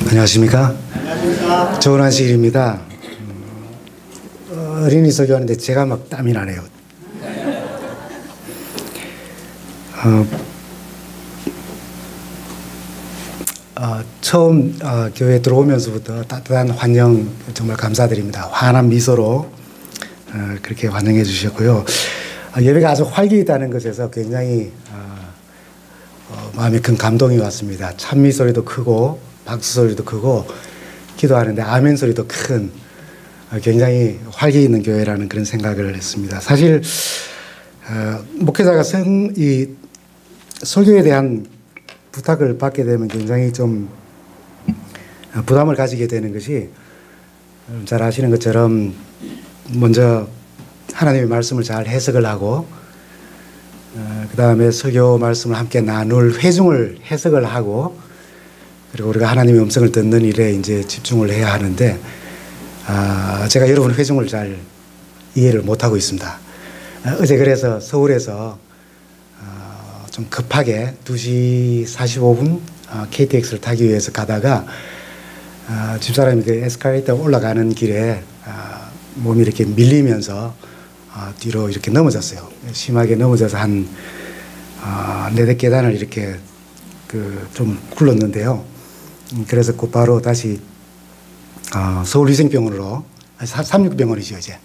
안녕하십니까? 안녕하십니까? 좋은 안식일입니다. 어린이 설교하는데 제가 막 땀이 나네요. 처음 교회에 들어오면서부터 따뜻한 환영 정말 감사드립니다. 환한 미소로 그렇게 환영해 주셨고요. 예배가 아주 활기 있다는 것에서 굉장히 마음에 큰 감동이 왔습니다. 찬미 소리도 크고 박수 소리도 크고 기도하는데 아멘 소리도 큰 굉장히 활기 있는 교회라는 그런 생각을 했습니다. 사실 목회자가 이 설교에 대한 부탁을 받게 되면 굉장히 좀 부담을 가지게 되는 것이, 잘 아시는 것처럼 먼저 하나님의 말씀을 잘 해석을 하고 그 다음에 설교 말씀을 함께 나눌 회중을 해석을 하고, 그리고 우리가 하나님의 음성을 듣는 일에 이제 집중을 해야 하는데, 제가 여러분 회중을 잘 이해를 못하고 있습니다. 어제 그래서 서울에서 좀 급하게 2시 45분 KTX를 타기 위해서 가다가 집사람이 그 에스컬레이터 올라가는 길에 몸이 이렇게 밀리면서 뒤로 이렇게 넘어졌어요. 심하게 넘어져서 한 4-5 계단을 이렇게 좀 굴렀는데요. 그래서 곧바로 다시 서울위생병원으로, 36병원이죠 이제.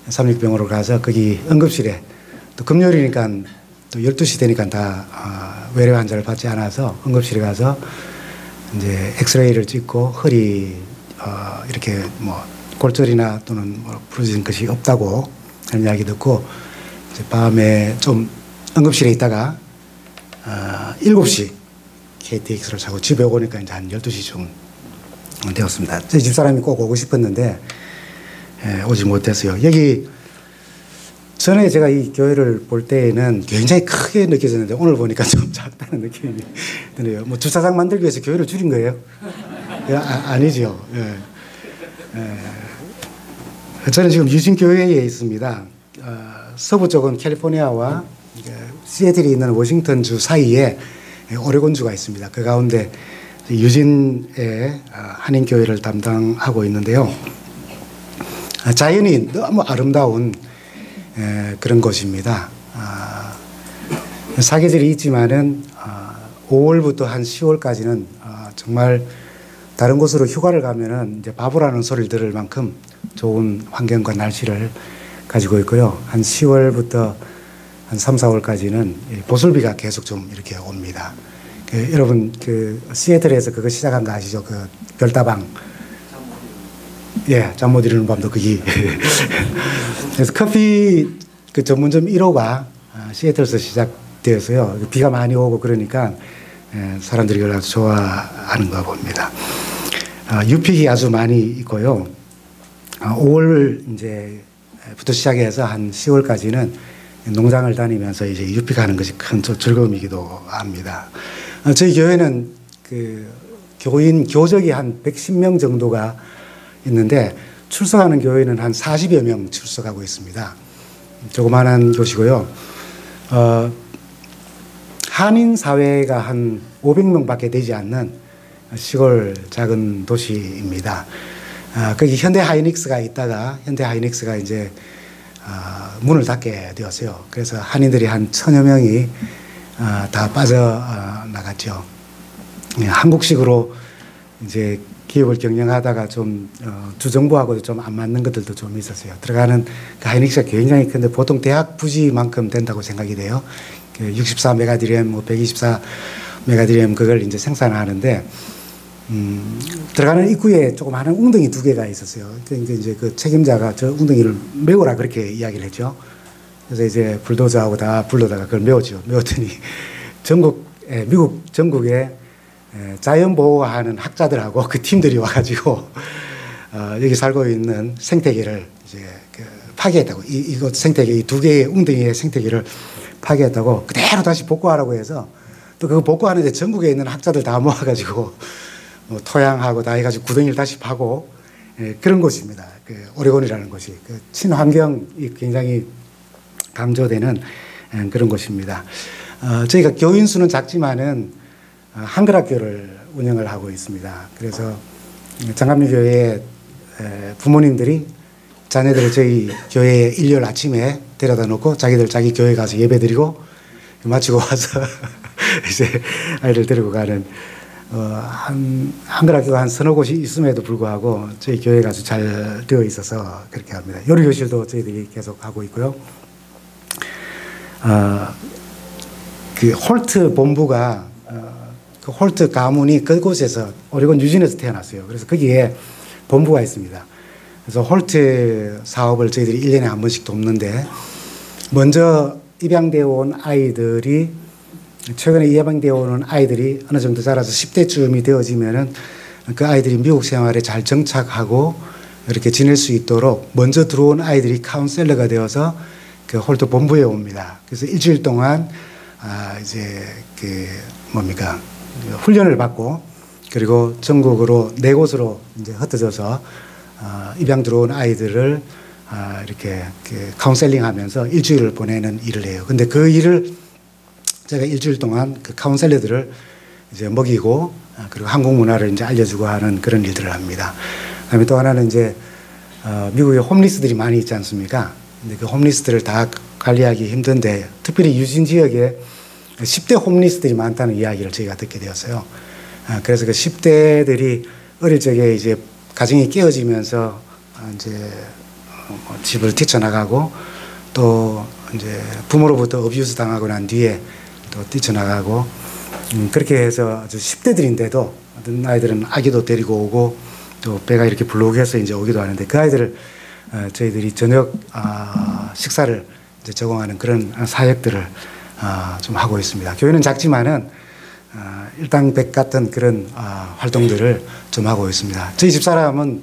36병원으로 가서 거기 응급실에, 또 금요일이니까 또 12시 되니까 다 외래 환자를 받지 않아서 응급실에 가서 이제 엑스레이를 찍고 허리 이렇게 뭐 골절이나 또는 뭐 부러진 것이 없다고 하는 이야기 듣고, 이제 밤에 좀 응급실에 있다가 7시 KTX를 타고 집에 오니까 이제 한 12시쯤 되었습니다. 제 집사람이 꼭 오고 싶었는데 오지 못했어요. 여기 전에 제가 이 교회를 볼 때에는 굉장히 크게 느껴졌는데 오늘 보니까 좀 작다는 느낌이 드네요. 뭐 주차장 만들기 위해서 교회를 줄인 거예요? 아니죠. 저는 지금 유진교회에 있습니다. 서부 쪽은 캘리포니아와 시애틀이 있는 워싱턴주 사이에 오레곤주가 있습니다. 그 가운데 유진의 한인교회를 담당하고 있는데요. 자연이 너무 아름다운 그런 곳입니다. 사계절이 있지만은 5월부터 한 10월까지는 정말 다른 곳으로 휴가를 가면은 이제 바보라는 소리를 들을 만큼 좋은 환경과 날씨를 가지고 있고요. 한 10월부터 한 3-4월까지는 보슬비가 계속 좀 이렇게 옵니다. 여러분 시애틀에서 그거 시작한 거 아시죠? 그 별다방. 잠 못 이루는 밤도 거기. 그래서 커피 전문점 1호가 시애틀에서 시작되어서요. 비가 많이 오고 그러니까 사람들이 그걸 아주 좋아하는 거 봅니다. 유픽이 아주 많이 있고요. 5월 이제부터 시작해서 한 10월까지는 농장을 다니면서 이제 유픽하는 것이 큰 즐거움이기도 합니다. 저희 교회는 교인 교적이 한 110명 정도가 있는데 출석하는 교회는 한 40여 명 출석하고 있습니다. 조그마한 교시고요. 한인 사회가 한 500명밖에 되지 않는 시골 작은 도시입니다. 거기 현대 하이닉스가 있다가 현대 하이닉스가 이제 문을 닫게 되었어요. 그래서 한인들이 한 1000여 명이 다 빠져나갔죠. 한국식으로 이제 기업을 경영하다가 좀 주정부하고도 좀 안 맞는 것들도 좀 있었어요. 들어가는 그 하이닉스가 굉장히 큰데 보통 대학 부지만큼 된다고 생각이 돼요. 64메가디램, 뭐 124메가디램 그걸 이제 생산하는데 들어가는 입구에 조그마한 웅덩이 2개가 있었어요. 그러니까 이제 그 책임자가 저 웅덩이를 메우라 그렇게 이야기를 했죠. 그래서 이제 불도저하고 다 불러다가 그걸 메웠죠. 메웠더니 미국 전국에 자연 보호하는 학자들하고 그 팀들이 와가지고 여기 살고 있는 생태계를 이제 파괴했다고, 이곳 생태계, 이 2개의 웅덩이의 생태계를 파괴했다고 그대로 다시 복구하라고 해서, 또 그거 복구하는데 전국에 있는 학자들 다 모아가지고 토양하고 다 해가지고 구덩이를 다시 파고 그런 곳입니다. 오레곤이라는 곳이 친환경이 굉장히 강조되는 그런 곳입니다. 저희가 교인 수는 작지만은 한글학교를 운영을 하고 있습니다. 그래서 장감리교회 부모님들이 자녀들을 저희 교회에 일요일 아침에 데려다 놓고 자기들 자기 교회 가서 예배 드리고 마치고 와서 이제 아이들 데리고 가는 한글 학교가 한 서너 곳이 있음에도 불구하고 저희 교회가 아주 잘 되어 있어서 그렇게 합니다. 요리 교실도 저희들이 계속 하고 있고요. 그 홀트 본부가 그 홀트 가문이 그곳에서 오레곤 유진에서 태어났어요. 그래서 거기에 본부가 있습니다. 그래서 홀트 사업을 저희들이 1년에 한 번씩 돕는데, 먼저 입양되어 온 아이들이, 최근에 입양되어 오는 아이들이 어느 정도 자라서 10대쯤이 되어지면은 그 아이들이 미국 생활에 잘 정착하고 이렇게 지낼 수 있도록 먼저 들어온 아이들이 카운셀러가 되어서 그 홀트 본부에 옵니다. 그래서 일주일 동안 이제 그 뭡니까 훈련을 받고, 그리고 전국으로 4곳으로 이제 흩어져서 입양 들어온 아이들을 이렇게 카운셀링하면서 일주일을 보내는 일을 해요. 근데 그 일을 제가 일주일 동안 그 카운셀러들을 이제 먹이고, 그리고 한국 문화를 이제 알려주고 하는 그런 일들을 합니다. 그다음에 또 하나는 이제 미국에 홈리스들이 많이 있지 않습니까? 근데 그 홈리스들을 다 관리하기 힘든데, 특별히 유진 지역에 10대 홈리스들이 많다는 이야기를 저희가 듣게 되었어요. 그래서 그 10대들이 어릴 적에 이제 가정이 깨어지면서 이제 집을 뛰쳐나가고, 또 이제 부모로부터 어뷰스 당하고 난 뒤에 또 뛰쳐나가고, 그렇게 해서 아주 10대들인데도 어떤 아이들은 아기도 데리고 오고 또 배가 이렇게 불룩해서 이제 오기도 하는데, 그 아이들을 저희들이 저녁 식사를 이제 제공하는 그런 사역들을 좀 하고 있습니다. 교회는 작지만은 일당백 같은 그런 활동들을 좀 하고 있습니다. 저희 집사람은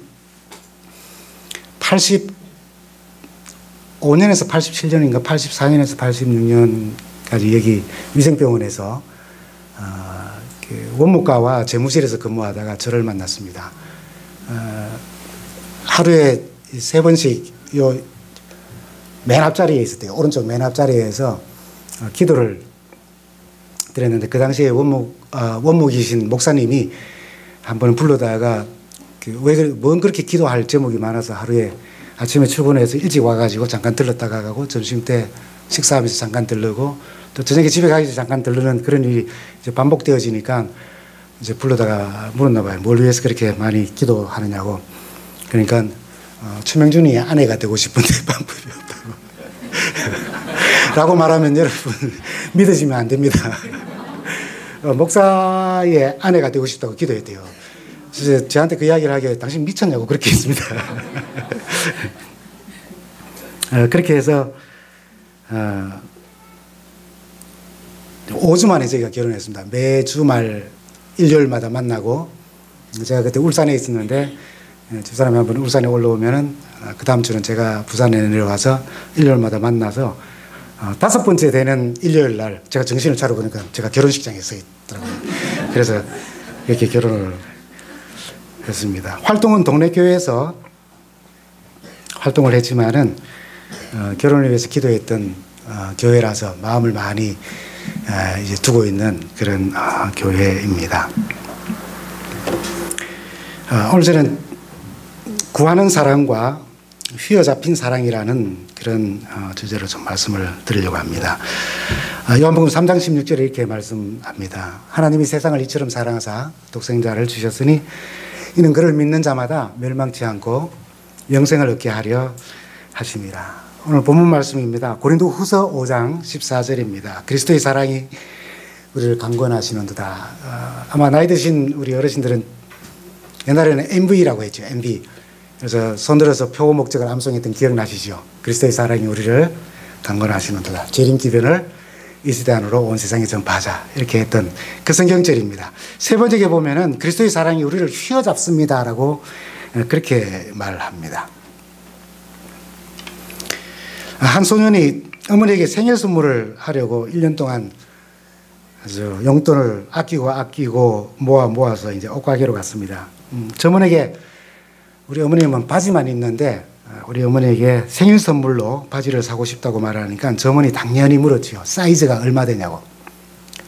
85년에서 87년인가 84년에서 86년까지 여기 위생병원에서 그 원무과와 재무실에서 근무하다가 저를 만났습니다. 하루에 3번씩 요 맨 앞자리에 있을 때요, 오른쪽 맨 앞자리에서 기도를 드렸는데, 그 당시에 원목이신 목사님이 한 번 불러다가 뭔 그렇게 기도할 제목이 많아서 하루에 아침에 출근해서 일찍 와가지고 잠깐 들렀다가 가고, 점심 때 식사하면서 잠깐 들르고, 또 저녁에 집에 가기 전에 잠깐 들르는 그런 일이 이제 반복되어지니까 이제 불러다가 물었나 봐요. 뭘 위해서 그렇게 많이 기도하느냐고. 그러니까 최명준이 아내가 되고 싶은데 방법이 없다고 라고 말하면 여러분 믿으시면 안 됩니다. 목사의 아내가 되고 싶다고 기도했대요. 그래서 저한테 그 이야기를 하기에 당신 미쳤냐고 그렇게 했습니다. 그렇게 해서 5주 만에 저희가 결혼했습니다. 매주 말 일요일마다 만나고, 제가 그때 울산에 있었는데 집사람이 한번 울산에 올라오면은 그 다음 주는 제가 부산에 내려와서 일요일마다 만나서 5번째 되는 일요일 날 제가 정신을 차려 보니까 제가 결혼식장에 서 있더라고요. 그래서 이렇게 결혼을 했습니다. 활동은 동네 교회에서 활동을 했지만은 결혼을 위해서 기도했던 교회라서 마음을 많이 이제 두고 있는 그런 교회입니다. 오늘 저는 구하는 사랑과 휘어잡힌 사랑이라는 그런 주제로 좀 말씀을 드리려고 합니다. 요한복음 3장 16절에 이렇게 말씀합니다. 하나님이 세상을 이처럼 사랑하사 독생자를 주셨으니 이는 그를 믿는 자마다 멸망치 않고 영생을 얻게 하려 하심이라. 오늘 본문 말씀입니다. 고린도후서 5장 14절입니다. 그리스도의 사랑이 우리를 강권하시는도다. 아마 나이 드신 우리 어르신들은 옛날에는 MV라고 했죠. MV. 그래서 손들어서 표고 목적을 암송했던 기억나시죠? 그리스도의 사랑이 우리를 강권하시는도다. 재림 기변을 이 시대 안으로 온 세상에 전파하자. 이렇게 했던 그 성경절입니다. 세 번째에 보면은 그리스도의 사랑이 우리를 휘어잡습니다라고 그렇게 말합니다. 한 소년이 어머니에게 생일 선물을 하려고 1년 동안 아주 용돈을 아끼고 모아서 이제 옷가게로 갔습니다. 저분에게 우리 어머님은 바지만 입는데 우리 어머니에게 생일 선물로 바지를 사고 싶다고 말하니까 저 어머니 당연히 물었지요. 사이즈가 얼마 되냐고.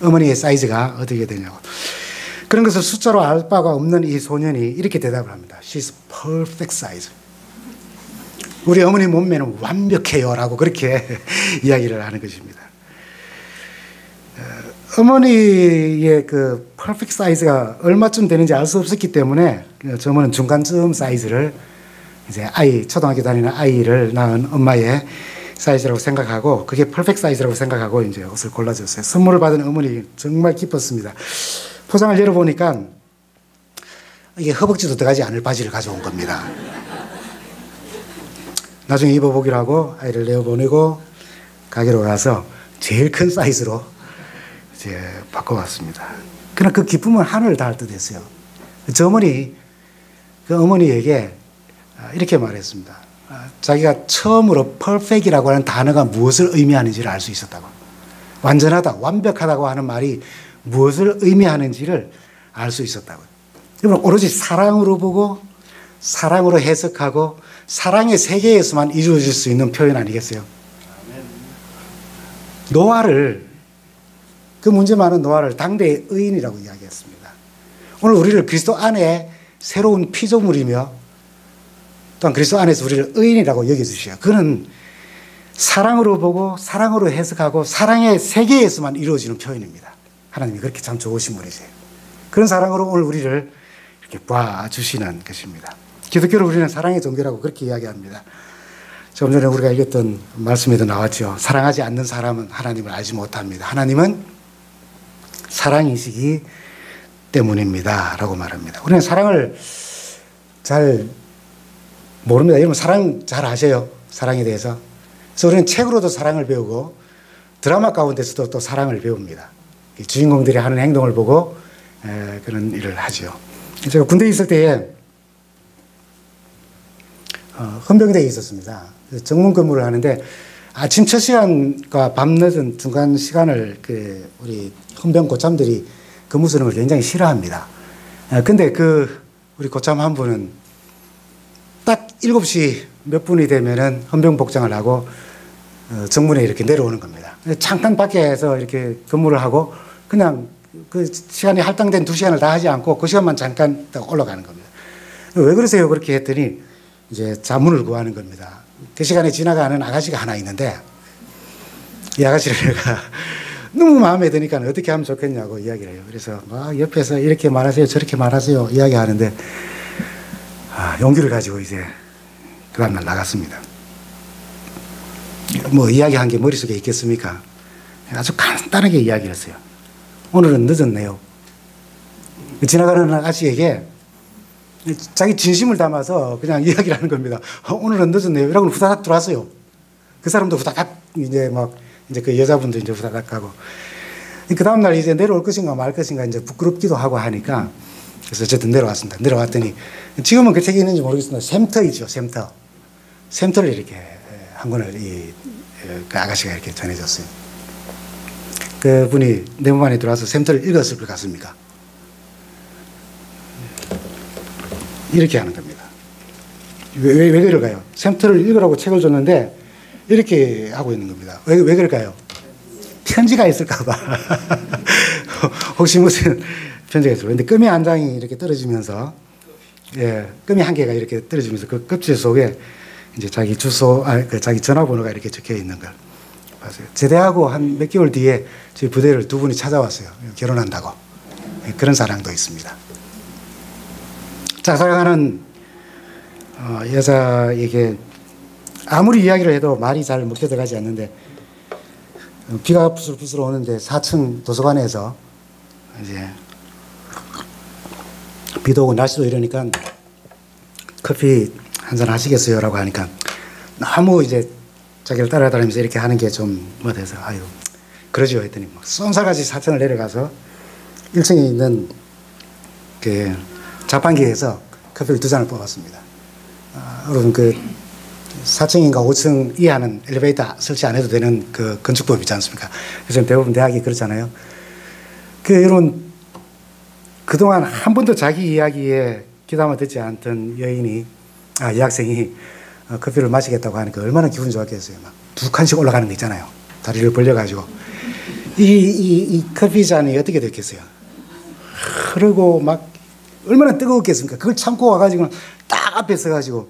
어머니의 사이즈가 어떻게 되냐고. 그런 것을 숫자로 알 바가 없는 이 소년이 이렇게 대답을 합니다. She's perfect size. 우리 어머니 몸매는 완벽해요 라고 그렇게 이야기를 하는 것입니다. 어머니의 그 퍼펙트 사이즈가 얼마쯤 되는지 알 수 없었기 때문에 저는 중간쯤 사이즈를 이제 초등학교 다니는 아이를 낳은 엄마의 사이즈라고 생각하고 그게 퍼펙트 사이즈라고 생각하고 이제 옷을 골라줬어요. 선물을 받은 어머니 정말 기뻤습니다. 포장을 열어보니까 이게 허벅지도 들어가지 않을 바지를 가져온 겁니다. 나중에 입어보기로 하고 아이를 내어보내고 가게로 가서 제일 큰 사이즈로 이제 바꿔왔습니다. 그러나 그 기쁨은 하늘을 닿을 듯 했어요. 저 어머니, 그 어머니에게 이렇게 말했습니다. 자기가 처음으로 perfect이라고 하는 단어가 무엇을 의미하는지를 알 수 있었다고. 완전하다, 완벽하다고 하는 말이 무엇을 의미하는지를 알 수 있었다고. 여러분, 오로지 사랑으로 보고, 사랑으로 해석하고, 사랑의 세계에서만 이루어질 수 있는 표현 아니겠어요? 노아를 그 문제 많은 노아를 당대의 의인이라고 이야기했습니다. 오늘 우리를 그리스도 안에 새로운 피조물이며 또한 그리스도 안에서 우리를 의인이라고 여겨주시오. 그는 사랑으로 보고 사랑으로 해석하고 사랑의 세계에서만 이루어지는 표현입니다. 하나님이 그렇게 참 좋으신 분이세요. 그런 사랑으로 오늘 우리를 이렇게 봐주시는 것입니다. 기독교로 우리는 사랑의 종교라고 그렇게 이야기합니다. 좀 전에 우리가 읽었던 말씀에도 나왔죠. 사랑하지 않는 사람은 하나님을 알지 못합니다. 하나님은 사랑이시기 때문입니다 라고 말합니다. 우리는 사랑을 잘 모릅니다. 여러분 사랑 잘 아세요? 사랑에 대해서. 그래서 우리는 책으로도 사랑을 배우고 드라마 가운데서도 또 사랑을 배웁니다. 주인공들이 하는 행동을 보고 그런 일을 하죠. 제가 군대에 있을 때에 헌병대에 있었습니다. 정문 근무를 하는데 아침 첫 시간과 밤 늦은 중간 시간을 우리 헌병 고참들이 근무 쓰는 걸 굉장히 싫어합니다. 근데 우리 고참 한 분은 딱 7시 몇 분이 되면은 헌병 복장을 하고 정문에 이렇게 내려오는 겁니다. 잠깐 밖에서 이렇게 근무를 하고 그냥 그 시간이 할당된 2시간을 다 하지 않고 그 시간만 잠깐 딱 올라가는 겁니다. 왜 그러세요? 그렇게 했더니 이제 자문을 구하는 겁니다. 그 시간에 지나가는 아가씨가 하나 있는데 이 아가씨를 내가 너무 마음에 드니까 어떻게 하면 좋겠냐고 이야기를 해요. 그래서 막 옆에서 이렇게 말하세요 저렇게 말하세요 이야기하는데 용기를 가지고 이제 그 다음날 나갔습니다. 뭐 이야기한 게 머릿속에 있겠습니까? 아주 간단하게 이야기를 했어요. 오늘은 늦었네요. 지나가는 아가씨에게 자기 진심을 담아서 그냥 이야기를 하는 겁니다. 오늘은 늦었네요. 이러고 후다닥 들어왔어요. 그 사람도 후다닥 이제 그 여자분도 이제 후다닥 가고. 그 다음날 이제 내려올 것인가 말 것인가 이제 부끄럽기도 하고 하니까 그래서 어쨌든 내려왔습니다. 내려왔더니 지금은 그 책이 있는지 모르겠습니다. 샘터이죠, 샘터. 샘터를 이렇게 한 권을 그 아가씨가 이렇게 전해줬어요. 그 분이 내 몸 안에 들어와서 샘터를 읽었을 것 같습니까? 이렇게 하는 겁니다. 왜 그럴까요? 샘터를 읽으라고 책을 줬는데 이렇게 하고 있는 겁니다. 왜 그럴까요? 편지가 있을까봐. 혹시 무슨 편지가 있을까? 근데 끔의 한 장이 이렇게 떨어지면서, 끔의 한 개가 이렇게 떨어지면서 그 껍질 속에 이제 자기 주소, 자기 전화번호가 이렇게 적혀 있는 걸 봤어요. 제대하고 한 몇 개월 뒤에 저희 부대를 두 분이 찾아왔어요. 결혼한다고. 그런 사랑도 있습니다. 사랑하는 여자에게 아무리 이야기를 해도 말이 잘 먹혀 들어가지 않는데 비가 부슬부슬 오는데 4층 도서관에서 이제 비도 오고 날씨도 이러니까 커피 한잔 하시겠어요? 라고 하니까 너무 이제 자기를 따라다니면서 이렇게 하는 게 좀 뭐 돼서 아유 그러지요 했더니 막 쏜살같이 4층을 내려가서 1층에 있는 그 자판기에서 커피를 2잔을 뽑았습니다. 여러분 그 4층인가 5층 이하는 엘리베이터 설치 안 해도 되는 그 건축법 있지 않습니까? 그래서 대부분 대학이 그렇잖아요. 여러분 그동안 한 번도 자기 이야기에 귀담아 듣지 않던 여학생이 커피를 마시겠다고 하니까 얼마나 기분 좋았겠어요. 막 2칸씩 올라가는 거 있잖아요. 다리를 벌려가지고 이 커피 잔이 어떻게 됐겠어요? 흐르고 막 얼마나 뜨거웠겠습니까? 그걸 참고 와가지고 딱 앞에 서가지고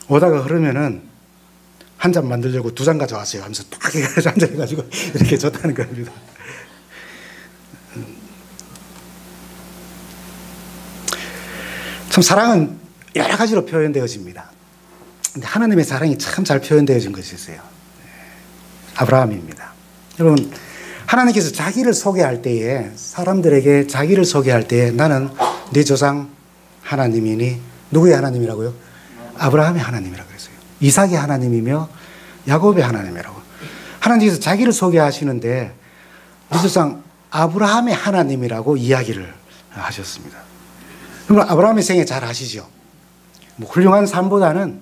오다가 흐르면은 한 잔 만들려고 두 잔 가져왔어요 하면서 딱 해가지고 한 잔 해가지고 이렇게 줬다는 겁니다. 참 사랑은 여러 가지로 표현되어집니다. 근데 하나님의 사랑이 참 잘 표현되어진 것이 있어요. 아브라함입니다. 여러분, 하나님께서 자기를 소개할 때에, 사람들에게 자기를 소개할 때에 나는 네 조상 하나님이니, 누구의 하나님이라고요? 아브라함의 하나님이라고 그랬어요. 이삭의 하나님이며 야곱의 하나님이라고. 하나님께서 자기를 소개하시는데 네 조상 아브라함의 하나님이라고 이야기를 하셨습니다. 그럼 아브라함의 생애 잘 아시죠? 뭐 훌륭한 삶보다는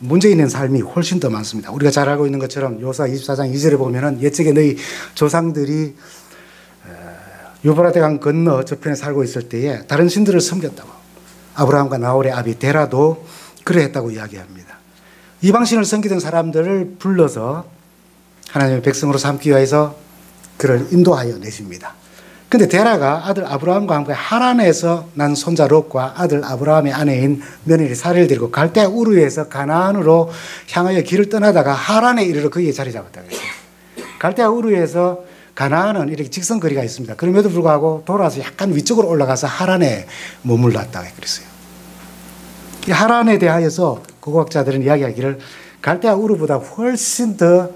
문제 있는 삶이 훨씬 더 많습니다. 우리가 잘 알고 있는 것처럼 요사 24장 2절에 보면은 옛적에 너희 조상들이 유브라데 강 건너 저편에 살고 있을 때에 다른 신들을 섬겼다고. 아브라함과 나홀의 아비 데라도 그러했다고 이야기합니다. 이방신을 섬기던 사람들을 불러서 하나님의 백성으로 삼기 위해서 그를 인도하여 내십니다. 근데 데라가 아들 아브라함과 함께 하란에서 난 손자 롯과 아들 아브라함의 아내인 며느리 사례를 데리고 갈대아 우르에서 가나안으로 향하여 길을 떠나다가 하란에 이르러 거기에 자리 잡았다고 했어요. 갈대아 우르에서 가나안은 이렇게 직선 거리가 있습니다. 그럼에도 불구하고 돌아서 약간 위쪽으로 올라가서 하란에 머물렀다고 그랬어요. 이 하란에 대하여서 고고학자들은 이야기하기를 갈대아 우르보다 훨씬 더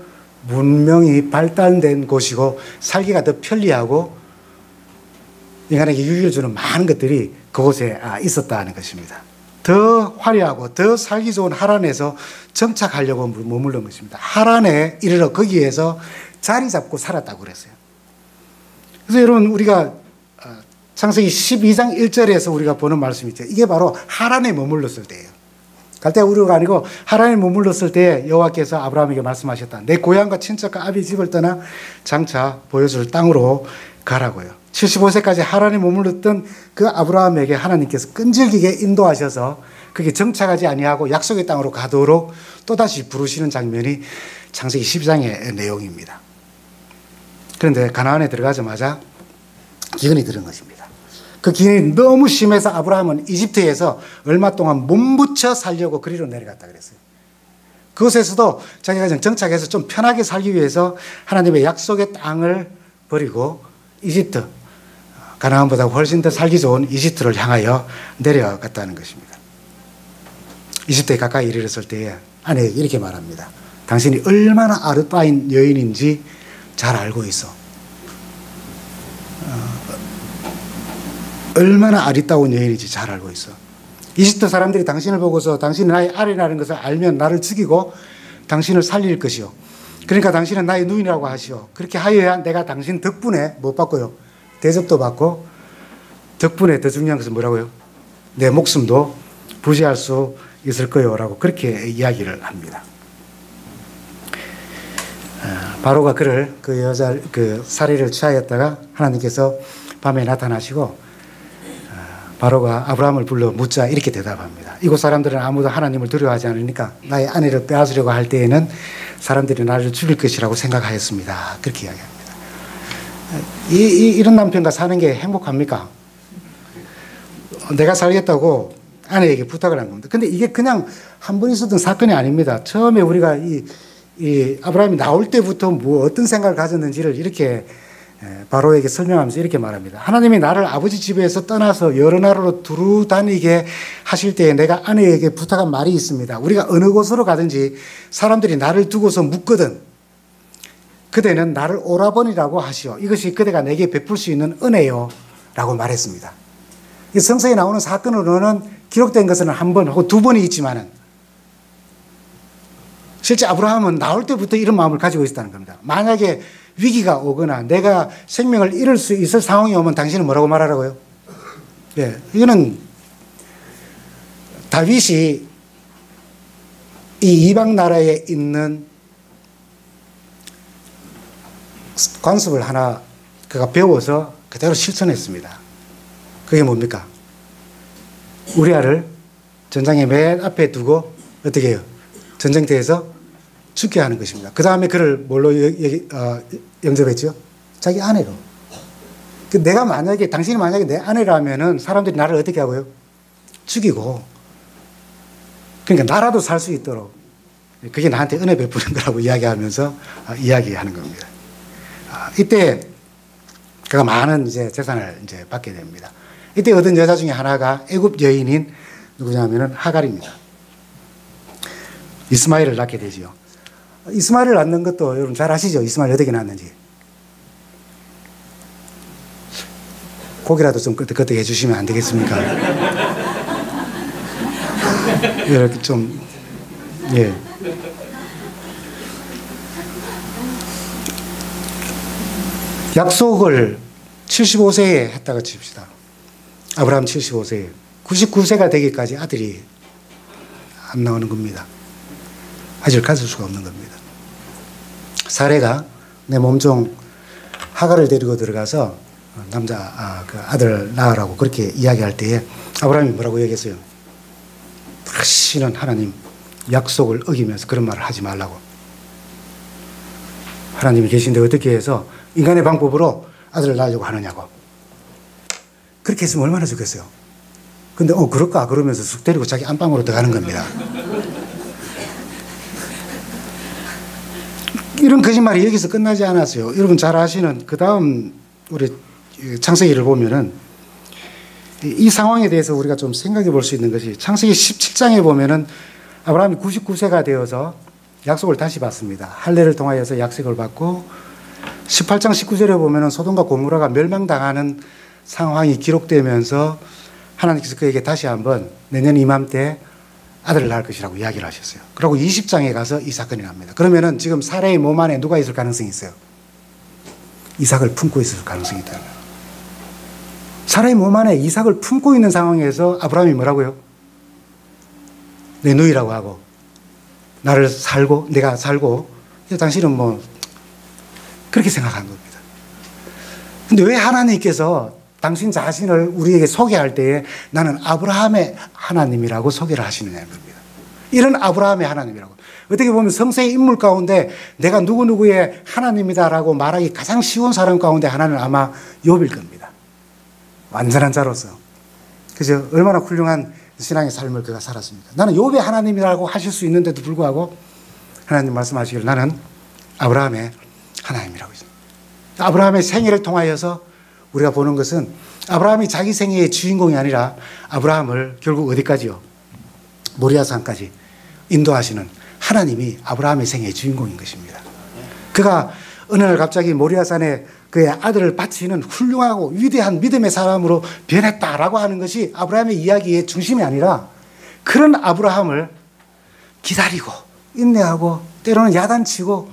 문명이 발달된 곳이고 살기가 더 편리하고 인간에게 유익을 주는 많은 것들이 그곳에 있었다는 것입니다. 더 화려하고 더 살기 좋은 하란에서 정착하려고 머무른 것입니다. 하란에 이르러 거기에서 자리 잡고 살았다고 그랬어요. 그래서 여러분, 우리가 창세기 12장 1절에서 우리가 보는 말씀이 있죠. 이게 바로 하란에 머물렀을 때예요. 갈대아 우르가 아니고 하란에 머물렀을 때 여호와께서 아브라함에게 말씀하셨다. 내 고향과 친척과 아비 집을 떠나 장차 보여줄 땅으로 가라고요. 75세까지 하란에 머물렀던 그 아브라함에게 하나님께서 끈질기게 인도하셔서 그게 정착하지 아니하고 약속의 땅으로 가도록 또다시 부르시는 장면이 창세기 12장의 내용입니다. 그런데 가나안에 들어가자마자 기근이 들은 것입니다. 그 기근이 너무 심해서 아브라함은 이집트에서 얼마 동안 몸부쳐 살려고 그리로 내려갔다 그랬어요. 그곳에서도 자기가 정착해서 좀 편하게 살기 위해서 하나님의 약속의 땅을 버리고 이집트, 가나안보다 훨씬 더 살기 좋은 이집트를 향하여 내려갔다는 것입니다. 이집트에 가까이 이르렀을 때에 아내에게 이렇게 말합니다. 당신이 얼마나 아르바인 여인인지 잘 알고 있어. 얼마나 아리따운 여인인지 잘 알고 있어. 이집트 사람들이 당신을 보고서 당신이 나의 아내라는 것을 알면 나를 죽이고 당신을 살릴 것이요. 그러니까 당신은 나의 누인이라고 하시오. 그렇게 하여야 내가 당신 덕분에 못 받고요. 대접도 받고 덕분에 더 중요한 것은 뭐라고요? 내 목숨도 부지할 수 있을 거요. 라고 그렇게 이야기를 합니다. 바로가 그를 그 여자 그 사리를 취하였다가 하나님께서 밤에 나타나시고 바로가 아브라함을 불러 묻자 이렇게 대답합니다. 이곳 사람들은 아무도 하나님을 두려워하지 않으니까 나의 아내를 빼앗으려고 할 때에는 사람들이 나를 죽일 것이라고 생각하였습니다. 그렇게 이야기합니다. 이런 남편과 사는 게 행복합니까? 내가 살겠다고 아내에게 부탁을 한 겁니다. 근데 이게 그냥 한 번 있었던 사건이 아닙니다. 처음에 우리가 이 아브라함이 나올 때부터 뭐 어떤 생각을 가졌는지를 이렇게 바로에게 설명하면서 이렇게 말합니다. 하나님이 나를 아버지 집에서 떠나서 여러 나라로 두루 다니게 하실 때에 내가 아내에게 부탁한 말이 있습니다. 우리가 어느 곳으로 가든지 사람들이 나를 두고서 묻거든 그대는 나를 오라버니라고 하시오. 이것이 그대가 내게 베풀 수 있는 은혜요 라고 말했습니다. 이 성서에 나오는 사건으로는 기록된 것은 한 번 하고 두 번이 있지만은 실제 아브라함은 나올 때부터 이런 마음을 가지고 있었다는 겁니다. 만약에 위기가 오거나 내가 생명을 잃을 수 있을 상황이 오면 당신은 뭐라고 말하라고요? 예, 이거는 다윗이 이 이방 나라에 있는 관습을 하나 그가 배워서 그대로 실천했습니다. 그게 뭡니까? 우리아를 전장의 맨 앞에 두고 어떻게 해요? 전쟁터에서 죽게 하는 것입니다. 그 다음에 그를 뭘로 영접했죠? 자기 아내로. 내가 만약에, 당신이 만약에 내 아내라면은 사람들이 나를 어떻게 하고요? 죽이고. 그러니까 나라도 살 수 있도록. 그게 나한테 은혜 베푸는 거라고 이야기하면서 이야기하는 겁니다. 이때 그가 많은 이제 재산을 이제 받게 됩니다. 이때 얻은 여자 중에 하나가 애굽 여인인 누구냐면은 하갈입니다. 이스마엘을 낳게 되지요. 이스마엘을 낳는 것도 여러분 잘 아시죠? 이스마엘 어떻게 낳았는지. 고기라도 좀 끄덕끄덕 해주시면 안 되겠습니까? 이렇게 좀, 예. 약속을 75세에 했다고 칩시다. 아브라함 75세에. 99세가 되기까지 아들이 안 나오는 겁니다. 아직을 가질 수가 없는 겁니다. 사례가 내 몸종 하갈을 데리고 들어가서 그 아들 낳으라고 그렇게 이야기할 때에 아브라함이 뭐라고 얘기했어요? 다시는 하나님 약속을 어기면서 그런 말을 하지 말라고. 하나님이 계신데 어떻게 해서 인간의 방법으로 아들을 낳으려고 하느냐고. 그렇게 했으면 얼마나 좋겠어요. 근데 그럴까 그러면서 쑥 데리고 자기 안방으로 들어가는 겁니다. 이런 거짓말이 여기서 끝나지 않았어요. 여러분 잘 아시는 그 다음 우리 창세기를 보면은 이 상황에 대해서 우리가 좀 생각해 볼 수 있는 것이 창세기 17장에 보면은 아브라함이 99세가 되어서 약속을 다시 받습니다. 할례를 통하여서 약속을 받고 18장 19절에 보면은 소돔과 고모라가 멸망당하는 상황이 기록되면서 하나님께서 그에게 다시 한번 내년 이맘때 아들을 낳을 것이라고 이야기를 하셨어요. 그리고 20장에 가서 이 사건이 납니다. 그러면은 지금 사라의 몸 안에 누가 있을 가능성이 있어요? 이삭을 품고 있을 가능성이 있다는 거예요. 사라의 몸 안에 이삭을 품고 있는 상황에서 아브라함이 뭐라고요? 내 누이라고 하고 나를 살고 내가 살고 당신은 뭐 그렇게 생각한 겁니다. 근데 왜 하나님께서 당신 자신을 우리에게 소개할 때에 나는 아브라함의 하나님이라고 소개를 하시느냐는 겁니다. 이런 아브라함의 하나님이라고. 어떻게 보면 성서의 인물 가운데 내가 누구누구의 하나님이다라고 말하기 가장 쉬운 사람 가운데 하나는 아마 욥일 겁니다. 완전한 자로서. 그죠? 얼마나 훌륭한 신앙의 삶을 그가 살았습니까? 나는 욥의 하나님이라고 하실 수 있는데도 불구하고 하나님 말씀하시기를 나는 아브라함의 하나님이라고 했습니다. 아브라함의 생애를 통하여서 우리가 보는 것은 아브라함이 자기 생애의 주인공이 아니라 아브라함을 결국 어디까지요? 모리아산까지 인도하시는 하나님이 아브라함의 생애의 주인공인 것입니다. 그가 어느 날 갑자기 모리아산에 그의 아들을 바치는 훌륭하고 위대한 믿음의 사람으로 변했다라고 하는 것이 아브라함의 이야기의 중심이 아니라 그런 아브라함을 기다리고 인내하고 때로는 야단치고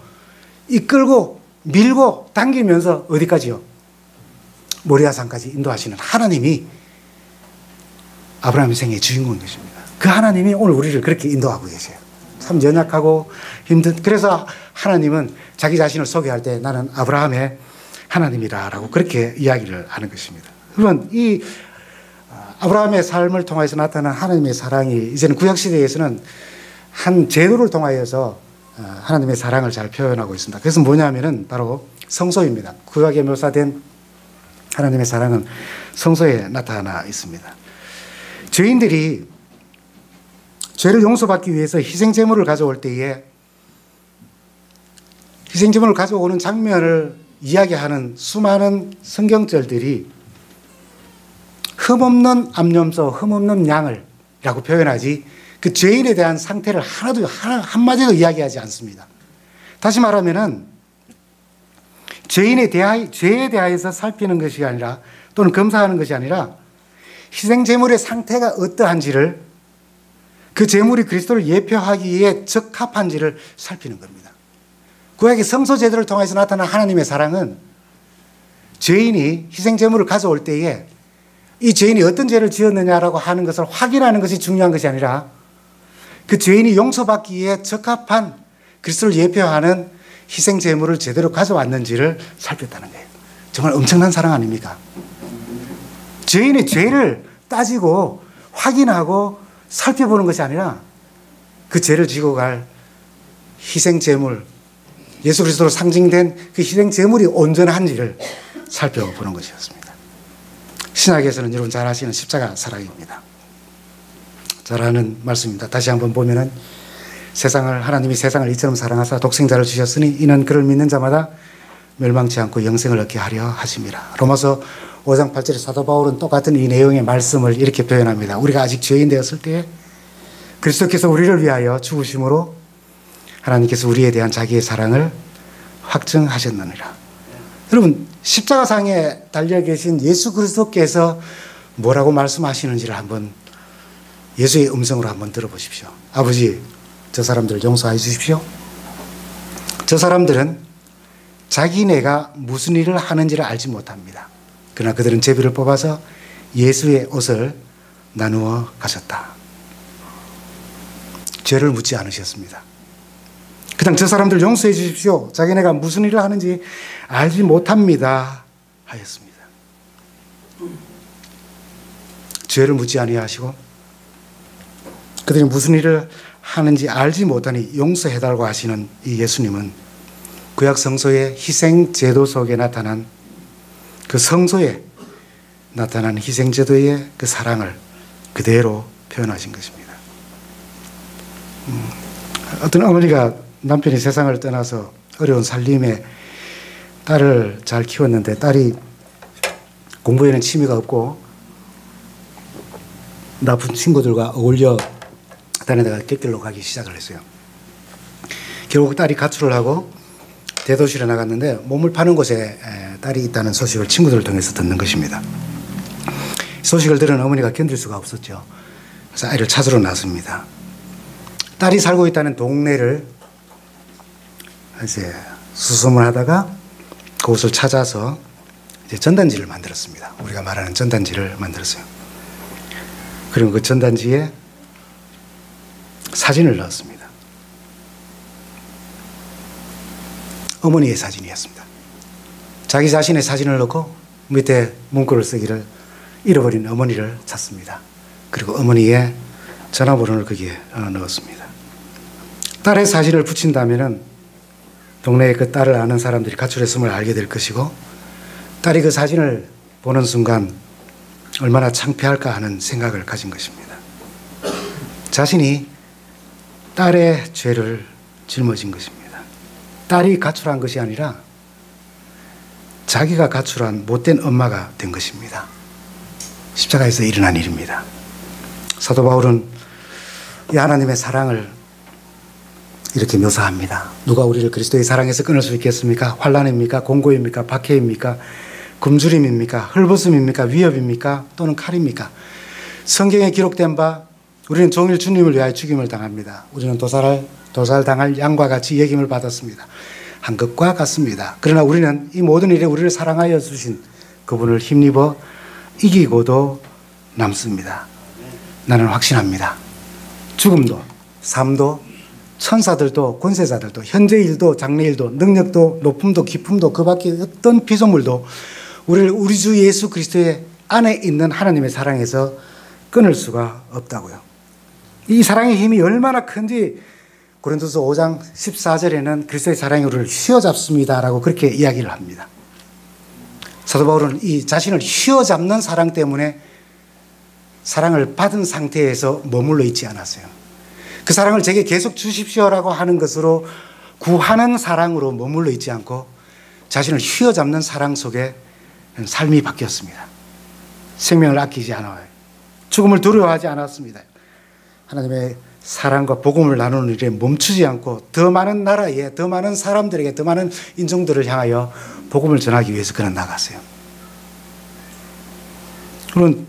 이끌고 밀고 당기면서 어디까지요? 모리아산까지 인도하시는 하나님이 아브라함의 생애의 주인공인 것입니다. 그 하나님이 오늘 우리를 그렇게 인도하고 계세요. 참 연약하고 힘든. 그래서 하나님은 자기 자신을 소개할 때 나는 아브라함의 하나님이라고 그렇게 이야기를 하는 것입니다. 그러면 이 아브라함의 삶을 통해서 나타난 하나님의 사랑이 이제는 구약시대에서는 한 제도를 통하여서 하나님의 사랑을 잘 표현하고 있습니다. 그래서 뭐냐면은 바로 성소입니다. 구약에 묘사된 하나님의 사랑은 성소에 나타나 있습니다. 죄인들이 죄를 용서받기 위해서 희생제물을 가져올 때에 희생제물을 가져오는 장면을 이야기하는 수많은 성경절들이 흠없는 암염소, 흠없는 양을 라고 표현하지 그 죄인에 대한 상태를 한마디도 이야기하지 않습니다. 다시 말하면은 죄에 대하여서 살피는 것이 아니라 또는 검사하는 것이 아니라 희생제물의 상태가 어떠한지를 그 제물이 그리스도를 예표하기에 적합한지를 살피는 겁니다. 구약의 성소제도를 통해서 나타난 하나님의 사랑은 죄인이 희생제물을 가져올 때에 이 죄인이 어떤 죄를 지었느냐라고 하는 것을 확인하는 것이 중요한 것이 아니라 그 죄인이 용서받기에 적합한 그리스도를 예표하는 희생제물을 제대로 가져왔는지를 살폈다는 거예요. 정말 엄청난 사랑 아닙니까? 죄인의 죄를 따지고 확인하고 살펴보는 것이 아니라 그 죄를 지고 갈 희생제물, 예수 그리스도로 상징된 그 희생제물이 온전한지를 살펴보는 것이었습니다. 신약에서는 여러분 잘 아시는 십자가 사랑입니다. 잘 아는 말씀입니다. 다시 한번 보면은 하나님이 세상을 이처럼 사랑하사 독생자를 주셨으니 이는 그를 믿는 자마다 멸망치 않고 영생을 얻게 하려 하심이라. 로마서 5장 8절에 사도 바울은 똑같은 이 내용의 말씀을 이렇게 표현합니다. 우리가 아직 죄인 되었을 때 그리스도께서 우리를 위하여 죽으심으로 하나님께서 우리에 대한 자기의 사랑을 확증하셨느니라. 여러분, 십자가상에 달려 계신 예수 그리스도께서 뭐라고 말씀하시는지를 한번 예수의 음성으로 한번 들어보십시오. 아버지, 저 사람들을 용서해 주십시오. 저 사람들은 자기네가 무슨 일을 하는지를 알지 못합니다. 그러나 그들은 제비를 뽑아서 예수의 옷을 나누어 가셨다. 죄를 묻지 않으셨습니다. 그냥 저 사람들 용서해 주십시오. 자기네가 무슨 일을 하는지 알지 못합니다 하였습니다. 죄를 묻지 아니하시고 그들이 무슨 일을 하는지 알지 못하니 용서해달라고 하시는 이 예수님은 구약 성소의 희생 제도 속에 나타난 그 성소에 나타난 희생 제도의 그 사랑을 그대로 표현하신 것입니다. 어떤 어머니가 남편이 세상을 떠나서 어려운 살림에 딸을 잘 키웠는데 딸이 공부에는 취미가 없고 나쁜 친구들과 어울려 다니다가 객길로 가기 시작을 했어요. 결국 딸이 가출을 하고 대도시로 나갔는데 몸을 파는 곳에 딸이 있다는 소식을 친구들을 통해서 듣는 것입니다. 소식을 들은 어머니가 견딜 수가 없었죠. 그래서 아이를 찾으러 나섭니다. 딸이 살고 있다는 동네를 이제 수소문 하다가 그곳을 찾아서 이제 전단지를 만들었습니다. 우리가 말하는 전단지를 만들었어요. 그리고 그 전단지에 사진을 넣었습니다. 어머니의 사진이었습니다. 자기 자신의 사진을 넣고 밑에 문구를 쓰기를 잃어버린 어머니를 찾습니다. 그리고 어머니의 전화번호를 거기에 넣었습니다. 딸의 사진을 붙인다면은 동네에 그 딸을 아는 사람들이 가출했음을 알게 될 것이고 딸이 그 사진을 보는 순간 얼마나 창피할까 하는 생각을 가진 것입니다. 자신이 딸의 죄를 짊어진 것입니다. 딸이 가출한 것이 아니라 자기가 가출한 못된 엄마가 된 것입니다. 십자가에서 일어난 일입니다. 사도 바울은 이 하나님의 사랑을 이렇게 묘사합니다. 누가 우리를 그리스도의 사랑에서 끊을 수 있겠습니까? 환난입니까? 공고입니까? 박해입니까? 굶주림입니까? 헐벗음입니까? 위협입니까? 또는 칼입니까? 성경에 기록된 바 우리는 종일 주님을 위하여 죽임을 당합니다. 우리는 도살당할 양과 같이 여김을 받았습니다. 한 것과 같습니다. 그러나 우리는 이 모든 일에 우리를 사랑하여 주신 그분을 힘입어 이기고도 남습니다. 나는 확신합니다. 죽음도 삶도 천사들도 권세자들도 현재 일도 장래 일도 능력도 높음도 깊음도 그 밖에 어떤 피조물도 우리를 우리 주 예수 그리스도의 안에 있는 하나님의 사랑에서 끊을 수가 없다고요. 이 사랑의 힘이 얼마나 큰지 고린도서 5장 14절에는 그리스도의 사랑이 우리를 휘어잡습니다라고 그렇게 이야기를 합니다. 사도 바울은 이 자신을 휘어잡는 사랑 때문에 사랑을 받은 상태에서 머물러 있지 않았어요. 그 사랑을 제게 계속 주십시오라고 하는 것으로 구하는 사랑으로 머물러 있지 않고 자신을 휘어잡는 사랑 속에 삶이 바뀌었습니다. 생명을 아끼지 않아요. 죽음을 두려워하지 않았습니다. 하나님의 사랑과 복음을 나누는 일에 멈추지 않고 더 많은 나라에 더 많은 사람들에게 더 많은 인종들을 향하여 복음을 전하기 위해서 그는 나갔어요. 물론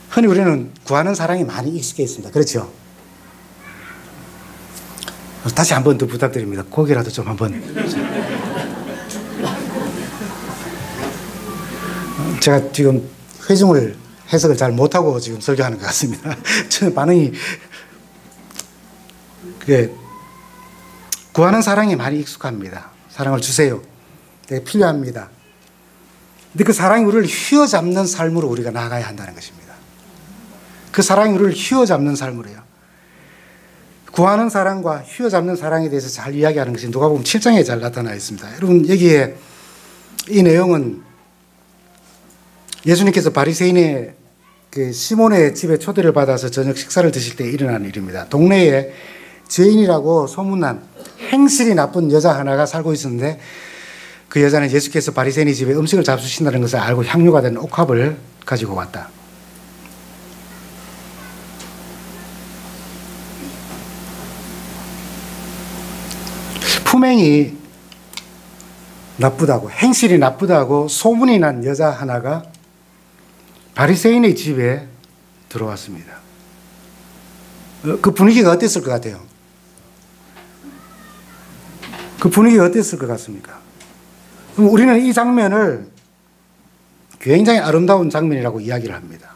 흔히 우리는 구하는 사랑이 많이 익숙해 있습니다. 그렇죠? 다시 한 번 더 부탁드립니다. 고개라도 좀 한번. 제가 지금 회중을 해석을 잘 못하고 지금 설교하는 것 같습니다. 저는 반응이 구하는 사랑이 많이 익숙합니다. 사랑을 주세요. 되게 필요합니다. 근데 그 사랑이 우리를 휘어잡는 삶으로 우리가 나아가야 한다는 것입니다. 그 사랑이 우리를 휘어잡는 삶으로요. 구하는 사랑과 휘어잡는 사랑에 대해서 잘 이야기하는 것이 누가복음 7장에 잘 나타나 있습니다. 여러분 여기에 이 내용은 예수님께서 바리새인의 그 시몬의 집에 초대를 받아서 저녁 식사를 드실 때 일어난 일입니다. 동네에 죄인이라고 소문난 행실이 나쁜 여자 하나가 살고 있었는데 그 여자는 예수께서 바리새인의 집에 음식을 잡수신다는 것을 알고 향유가 된 옥합을 가지고 왔다. 품행이 나쁘다고, 행실이 나쁘다고 소문이 난 여자 하나가 바리새인의 집에 들어왔습니다. 그 분위기가 어땠을 것 같아요? 그 분위기가 어땠을 것 같습니까? 그럼 우리는 이 장면을 굉장히 아름다운 장면이라고 이야기를 합니다.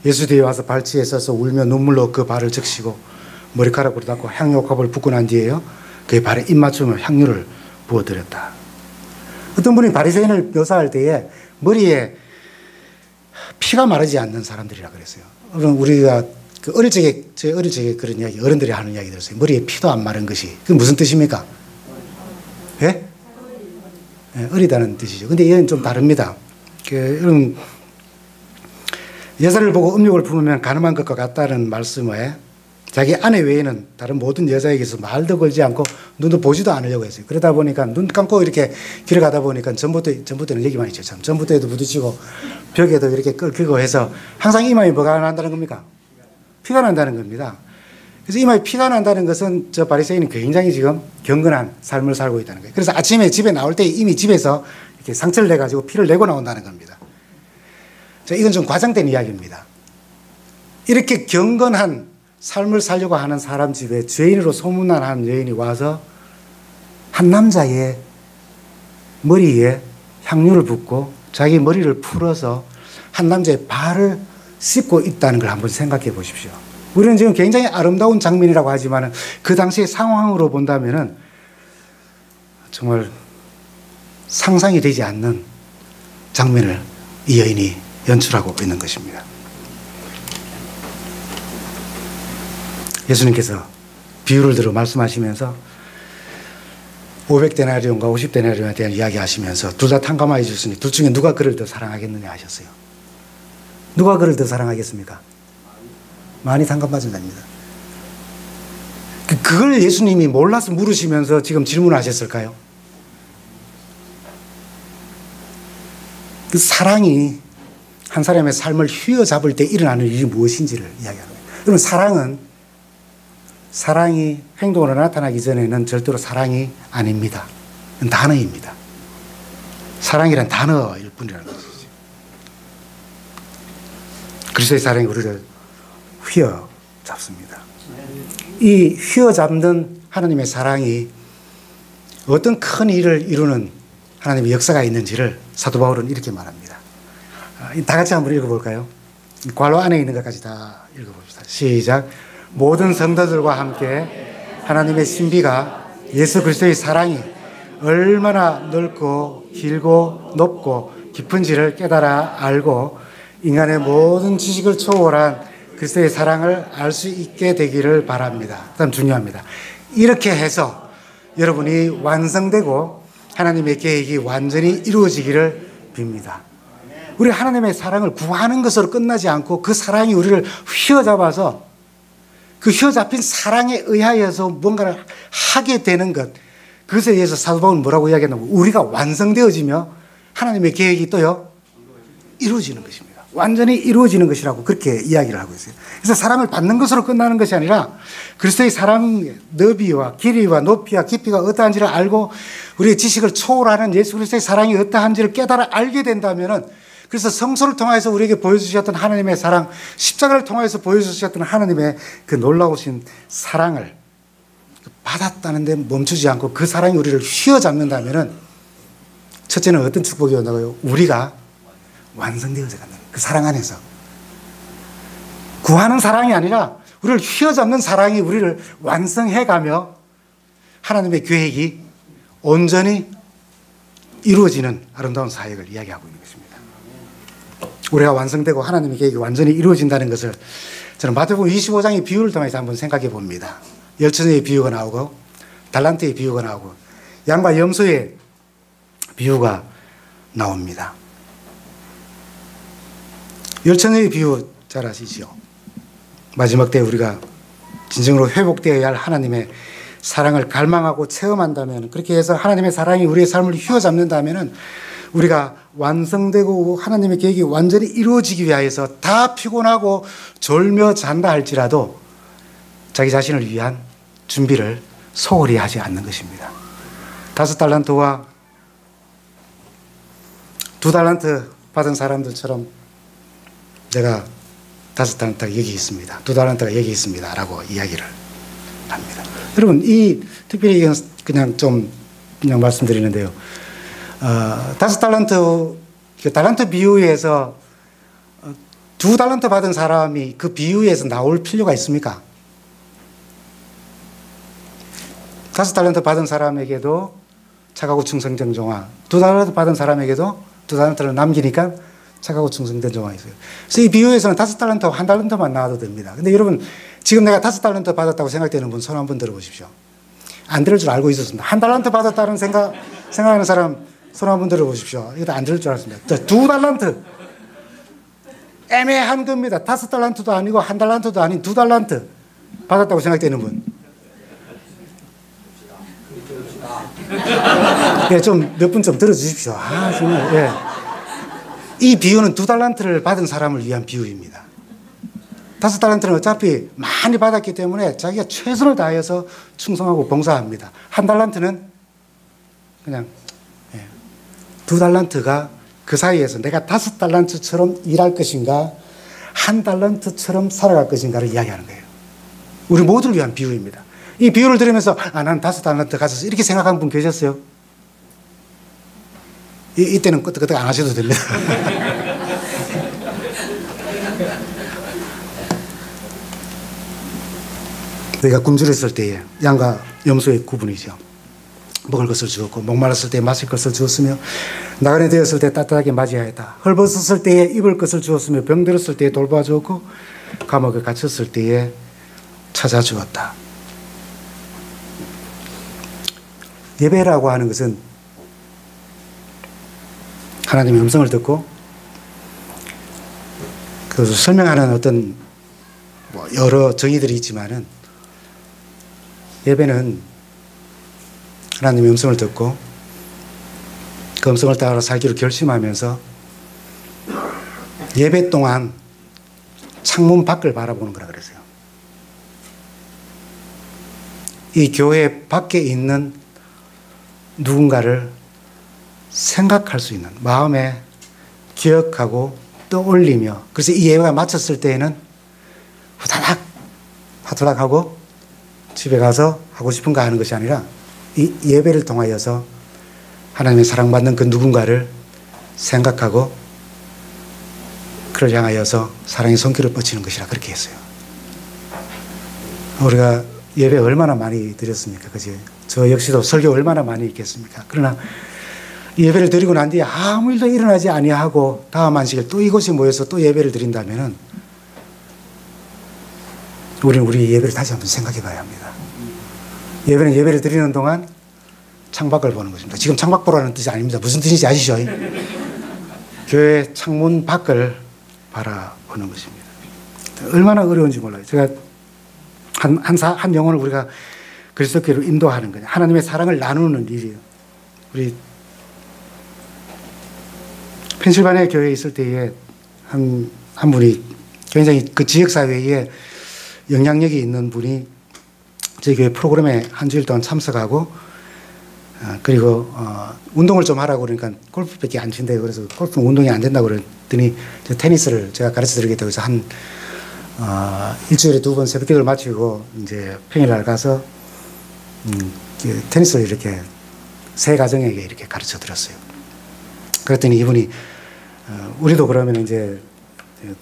예수 뒤에 와서 발치에 서서 울며 눈물로 그 발을 적시고 머리카락으로 닦고 향유옥합을 붓고 난 뒤에요, 그의 발에 입맞춤을 향유를 부어드렸다. 어떤 분이 바리새인을 묘사할 때에 머리에 피가 마르지 않는 사람들이라 그랬어요. 우리가 어릴 적에 그런 이야기, 어른들이 하는 이야기 들었어요. 머리에 피도 안 마른 것이. 그게 무슨 뜻입니까? 예? 예, 어리다는 뜻이죠. 근데 이건 좀 다릅니다. 여러분, 여자를 보고 음욕을 품으면 가늠한 것과 같다는 말씀에 자기 아내 외에는 다른 모든 여자에게서 말도 걸지 않고 눈도 보지도 않으려고 했어요. 그러다 보니까 눈 감고 이렇게 길을 가다 보니까 전봇대는 얘기만 있죠. 참. 전봇대에도 부딪히고 벽에도 이렇게 끌고 해서 항상 이마에 뭐가 난다는 겁니까? 피가 난다는 겁니다. 그래서 이마에 피가 난다는 것은 저 바리새인이 굉장히 지금 경건한 삶을 살고 있다는 거예요. 그래서 아침에 집에 나올 때 이미 집에서 이렇게 상처를 내가지고 피를 내고 나온다는 겁니다. 자, 이건 좀 과장된 이야기입니다. 이렇게 경건한 삶을 살려고 하는 사람 집에 죄인으로 소문난 한 여인이 와서 한 남자의 머리에 향유를 붓고 자기 머리를 풀어서 한 남자의 발을 씻고 있다는 걸 한번 생각해 보십시오. 우리는 지금 굉장히 아름다운 장면이라고 하지만 그 당시의 상황으로 본다면 정말 상상이 되지 않는 장면을 이 여인이 연출하고 있는 것입니다. 예수님께서 비유를 들어 말씀하시면서 500데나리온과 50데나리온에 대한 이야기 하시면서 둘 다 탕감하여 주셨으니 둘 중에 누가 그를 더 사랑하겠느냐 하셨어요. 누가 그를 더 사랑하겠습니까? 많이 탕감받는답니다. 그걸 예수님이 몰라서 물으시면서 지금 질문을 하셨을까요? 그 사랑이 한 사람의 삶을 휘어잡을 때 일어나는 일이 무엇인지를 이야기하는 거예요. 여러분, 사랑이 행동으로 나타나기 전에는 절대로 사랑이 아닙니다. 단어입니다. 사랑이란 단어일 뿐이라는 것이죠. 그리스도의 사랑이 우리를 휘어잡습니다. 이 휘어잡는 하나님의 사랑이 어떤 큰 일을 이루는 하나님의 역사가 있는지를 사도 바울은 이렇게 말합니다. 다 같이 한번 읽어볼까요? 괄호 안에 있는 것까지 다 읽어봅시다. 시작. 모든 성도들과 함께 하나님의 신비가 예수 그리스도의 사랑이 얼마나 넓고 길고 높고 깊은지를 깨달아 알고 인간의 모든 지식을 초월한 그리스도의 사랑을 알 수 있게 되기를 바랍니다. 그다음 중요합니다. 이렇게 해서 여러분이 완성되고 하나님의 계획이 완전히 이루어지기를 빕니다. 우리 하나님의 사랑을 구하는 것으로 끝나지 않고 그 사랑이 우리를 휘어잡아서 그 휘어잡힌 사랑에 의하여서 뭔가를 하게 되는 것, 그것에 의해서 사도 바울은 뭐라고 이야기했냐면 우리가 완성되어지며 하나님의 계획이 또요 이루어지는 것입니다. 완전히 이루어지는 것이라고 그렇게 이야기를 하고 있어요. 그래서 사랑을 받는 것으로 끝나는 것이 아니라 그리스도의 사랑의 너비와 길이와 높이와 깊이가 어떠한지를 알고 우리의 지식을 초월하는 예수 그리스도의 사랑이 어떠한지를 깨달아 알게 된다면은, 그래서 성소를 통해서 우리에게 보여주셨던 하나님의 사랑, 십자가를 통해서 보여주셨던 하나님의 그 놀라우신 사랑을 받았다는 데 멈추지 않고 그 사랑이 우리를 휘어잡는다면은, 첫째는 어떤 축복이 온다고요? 우리가 완성되어져 간다. 그 사랑 안에서. 구하는 사랑이 아니라 우리를 휘어잡는 사랑이 우리를 완성해가며 하나님의 계획이 온전히 이루어지는 아름다운 사역을 이야기하고 있는 것입니다. 우리가 완성되고 하나님의 계획이 완전히 이루어진다는 것을 저는 마태복음 25장의 비유를 통해서 한번 생각해 봅니다. 열처녀의 비유가 나오고 달란트의 비유가 나오고 양과 염소의 비유가 나옵니다. 열처녀의 비유 잘 아시죠? 마지막 때 우리가 진정으로 회복되어야 할 하나님의 사랑을 갈망하고 체험한다면, 그렇게 해서 하나님의 사랑이 우리의 삶을 휘어잡는다면 우리가 완성되고 하나님의 계획이 완전히 이루어지기 위하여서 다 피곤하고 졸며 잔다 할지라도 자기 자신을 위한 준비를 소홀히 하지 않는 것입니다. 5달란트와 2달란트 받은 사람들처럼 내가 5달란트가 여기 있습니다, 2달란트가 여기 있습니다 라고 이야기를 합니다. 여러분, 이 특별히 그냥 말씀드리는데요. 5달란트, 달란트 비유에서 2달란트 받은 사람이 그 비유에서 나올 필요가 있습니까? 5달란트 받은 사람에게도 착하고 충성된 종아, 2달란트 받은 사람에게도 2달란트를 남기니까 착하고 충성된 종아 있어요. 그래서 이 비유에서는 5달란트와 1달란트만 나와도 됩니다. 근데 여러분, 지금 내가 5달란트 받았다고 생각되는 분 손 한번 들어보십시오. 안 들을 줄 알고 있었습니다. 1달란트 받았다는 생각하는 사람 손 한번 들어보십시오. 이거 안 들을 줄 알았습니다. 2달란트. 애매한 겁니다. 5달란트도 아니고 1달란트도 아닌 2달란트 받았다고 생각되는 분. 예, 몇 분 좀 들어주십시오. 정말, 예. 이 비유는 2달란트를 받은 사람을 위한 비유입니다. 5달란트는 어차피 많이 받았기 때문에 자기가 최선을 다해서 충성하고 봉사합니다. 1달란트는 그냥, 2달란트가 그 사이에서 내가 5달란트처럼 일할 것인가 1달란트처럼 살아갈 것인가를 이야기하는 거예요. 우리 모두를 위한 비유입니다. 이 비유를 들으면서 난 5달란트 가져서 이렇게 생각하는 분 계셨어요? 이때는 끄떡끄떡 안 하셔도 됩니다. 우리가 굶주렸을 때에 양과 염소의 구분이죠. 먹을 것을 주었고 목말랐을 때 마실 것을 주었으며 나그네 되었을 때 따뜻하게 맞이하였다. 헐벗었을 때에 입을 것을 주었으며 병들었을 때에 돌봐주었고 감옥에 갇혔을 때에 찾아주었다. 예배라고 하는 것은 하나님의 음성을 듣고 그것을 설명하는 어떤 여러 정의들이 있지만은, 예배는 하나님의 음성을 듣고 그 음성을 따라 살기로 결심하면서 예배 동안 창문 밖을 바라보는 거라 그랬어요. 이 교회 밖에 있는 누군가를 생각할 수 있는 마음에 기억하고 떠올리며, 그래서 이 예배가 마쳤을 때에는 후다닥 하고 집에 가서 하고 싶은 거 하는 것이 아니라 이 예배를 통하여서 하나님의 사랑받는 그 누군가를 생각하고 그를 향하여서 사랑의 손길을 뻗치는 것이라 그렇게 했어요. 우리가 예배 얼마나 많이 드렸습니까? 그지? 저 역시도 설교 얼마나 많이 했겠습니까? 그러나 예배를 드리고 난 뒤에 아무 일도 일어나지 아니하고 다음 안식일 또 이곳에 모여서 또 예배를 드린다면은 우리는 우리 예배를 다시 한번 생각해 봐야 합니다. 예배는 예배를 드리는 동안 창밖을 보는 것입니다. 지금 창밖 보라는 뜻이 아닙니다. 무슨 뜻인지 아시죠? 교회 창문 밖을 바라보는 것입니다. 얼마나 어려운지 몰라요. 제가 한 영혼을 우리가 그리스도께로 인도하는 거예요. 하나님의 사랑을 나누는 일이에요. 우리 펜실바니아 교회에 있을 때에 한 분이 굉장히 그 지역사회에 영향력이 있는 분이 저희 교회 프로그램에 한 주일 동안 참석하고, 그리고 운동을 좀 하라고 그러니까 골프밖에 안 친대요. 그래서 골프는 운동이 안 된다고 그랬더니 테니스를 제가 가르쳐 드리겠다고 해서 일주일에 2번 새벽기도를 마치고 이제 평일날 가서 테니스를 이렇게 세 가정에게 이렇게 가르쳐 드렸어요. 그랬더니 이분이 우리도 그러면 이제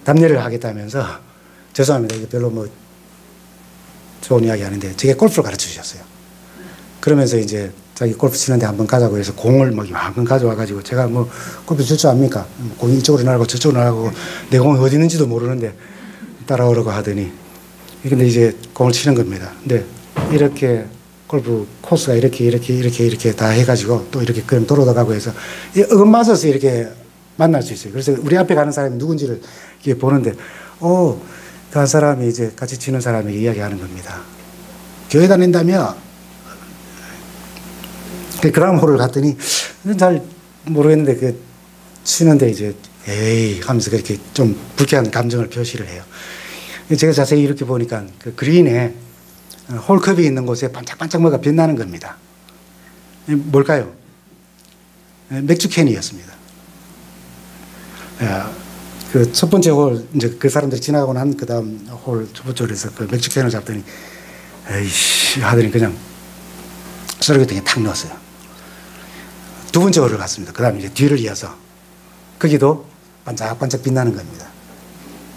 답례를 하겠다면서, 죄송합니다, 이게 별로 좋은 이야기 아닌데, 제게 골프를 가르쳐 주셨어요. 그러면서 이제 자기 골프 치는데 한번 가자고 해서 공을 이만큼 가져와가지고, 제가 골프 칠 줄 압니까? 공이 이쪽으로 날아가고 저쪽으로 날아가고 내 공이 어디 있는지도 모르는데 따라오라고 하더니, 근데 이제 공을 치는 겁니다. 근데 이렇게 골프 코스가 이렇게 다 해가지고 또 이렇게 그냥 돌아가고 해서 어긋맞아서 이렇게 만날 수 있어요. 그래서 우리 앞에 가는 사람이 누군지를 이게 보는데, 그 한 사람이 이제 같이 치는 사람에게 이야기하는 겁니다. 교회 다닌다며? 그 다음 홀을 갔더니, 잘 모르겠는데, 그 치는데 이제, 에이 하면서 그렇게 좀 불쾌한 감정을 표시를 해요. 제가 자세히 이렇게 보니까 그 그린에 홀컵이 있는 곳에 반짝반짝 뭐가 빛나는 겁니다. 뭘까요? 맥주 캔이었습니다. 그 첫 번째 홀, 이제 그 사람들이 지나가고 난 그 다음 홀 첫 번째 홀에서 그 맥주 캔을 잡더니, 에이씨 하더니 그냥 쓰레기통에 탁 넣었어요. 두 번째 홀을 갔습니다. 그 다음 이제 뒤를 이어서. 거기도 반짝반짝 빛나는 겁니다.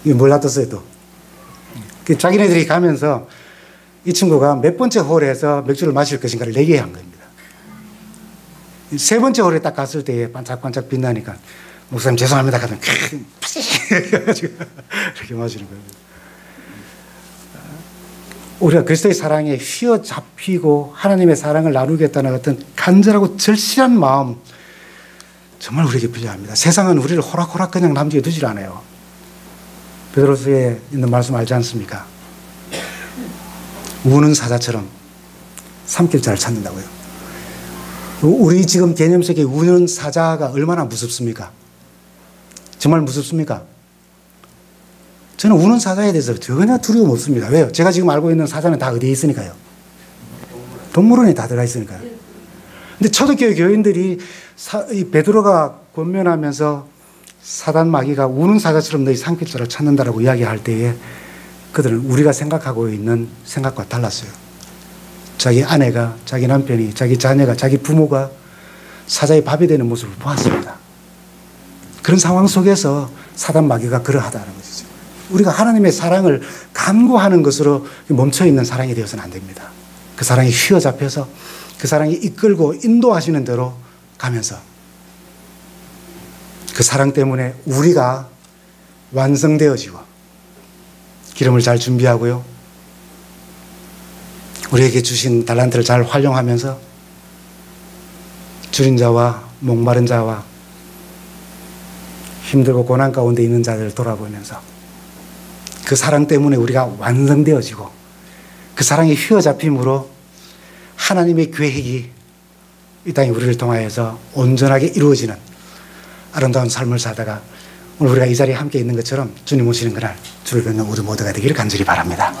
이게 뭘 놔뒀어요, 또? 자기네들이 가면서 이 친구가 몇 번째 홀에서 맥주를 마실 것인가를 내게 한 겁니다. 세 번째 홀에 딱 갔을 때 반짝반짝 빛나니까, 목사님 죄송합니다. 하더니 이렇게 마시는 겁니다. 우리가 그리스도의 사랑에 휘어잡히고 하나님의 사랑을 나누겠다는 어떤 간절하고 절실한 마음, 정말 우리에게 필요합니다. 세상은 우리를 호락호락 그냥 남겨 두질 않아요. 베드로서에 있는 말씀 알지 않습니까? 우는 사자처럼 삼킬 자를 찾는다고요. 우리 지금 개념 속에 우는 사자가 얼마나 무섭습니까? 정말 무섭습니까? 저는 우는 사자에 대해서 전혀 두려움 없습니다. 왜요? 제가 지금 알고 있는 사자는 다 어디에 있으니까요? 동물원에 다 들어가 있으니까요. 근데 초대교회 교인들이 이 베드로가 권면하면서 사단 마귀가 우는 사자처럼 너희 삼킬 자를 찾는다라고 이야기할 때에 그들은 우리가 생각하고 있는 생각과 달랐어요. 자기 아내가, 자기 남편이, 자기 자녀가, 자기 부모가 사자의 밥이 되는 모습을 보았습니다. 그런 상황 속에서 사단 마귀가 그러하다는 것이죠. 우리가 하나님의 사랑을 간구하는 것으로 멈춰있는 사랑이 되어서는 안 됩니다. 그 사랑이 휘어잡혀서 그 사랑이 이끌고 인도하시는 대로 가면서 그 사랑 때문에 우리가 완성되어지고 기름을 잘 준비하고요. 우리에게 주신 달란트를 잘 활용하면서 줄인 자와 목마른 자와 힘들고 고난 가운데 있는 자들을 돌아보면서 그 사랑 때문에 우리가 완성되어지고 그 사랑이 휘어잡힘으로 하나님의 계획이 이 땅에 우리를 통하여서 온전하게 이루어지는 아름다운 삶을 살다가 오늘 우리가 이 자리에 함께 있는 것처럼 주님 오시는 그날 주를 뵙는 우리 모두가 되기를 간절히 바랍니다.